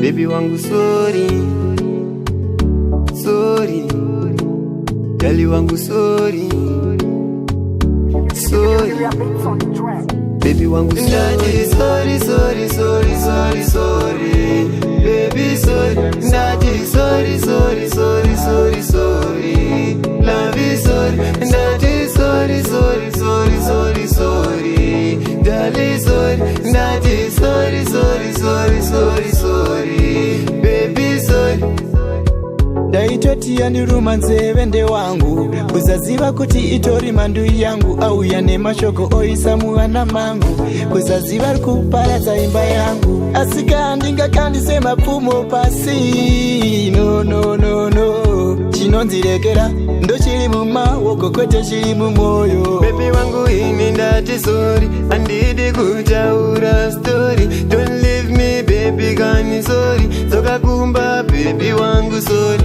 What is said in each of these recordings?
baby wangu sorry, sorry, gali wangu sorry, sorry, baby wangu sorry, sorry, sorry, sorry, sorry, sorry, baby sorry, Nadi sorry, sorry, sorry, sorry, sorry, love is sorry, Nadi sorry, sorry, sorry, sorry, sorry, darling sorry, Nadi sorry, sorry, sorry, sorry, sorry, baby sorry. Daitoti yani rumanze vende wangu kuzaziva kuti itori mandu yangu au yane mashoko oisa muhana mangu kuzaziva kuparaza imba yangu asika andinga kandi sema pumo pasi no no no no chinonzirekera ndo chiri mumawoko kwete chiri mumoyo baby wangu ini ndati sorry andidi kutaura story don't leave me baby kani sorry toka kumba baby wangu sorry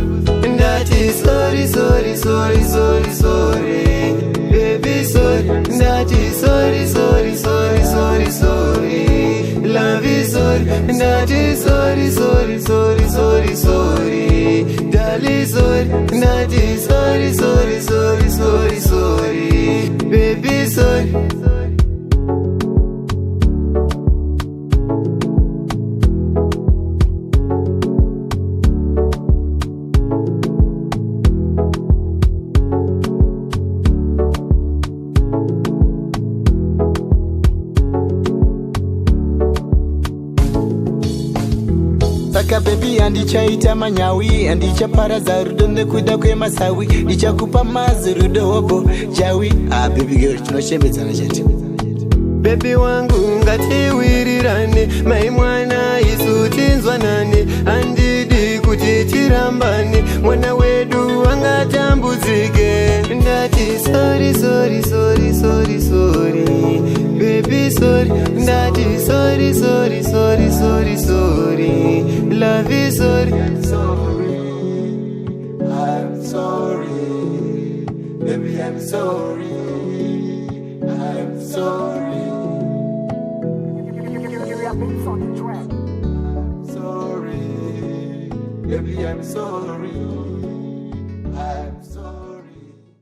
ndati sorry sorry sorry sorry sorry baby sorry ndati sorry sorry sorry sorry sorry love is sorry ndati sorry sorry sorry sorry sorry darling sorry ndati sorry sorry sorry sorry sorry baby sorry. Saka baby andichaita manyawi andichaparaza rudo nekuda kwemasawi ndichakupa mazi rudo hobo jawi baby girl tinoshembedzana chete baby wangu ngatiwirirane mai mwana isu tinzwanane andidi kuti tirambane mwana wedu angatambudzike ndati sorry sorry sorry sorry sorry baby sorry ndati sorry sorry sorry sorry sorry love is sorry I'm sorry baby I'm sorry I'm sorry I'm sorry baby I'm sorry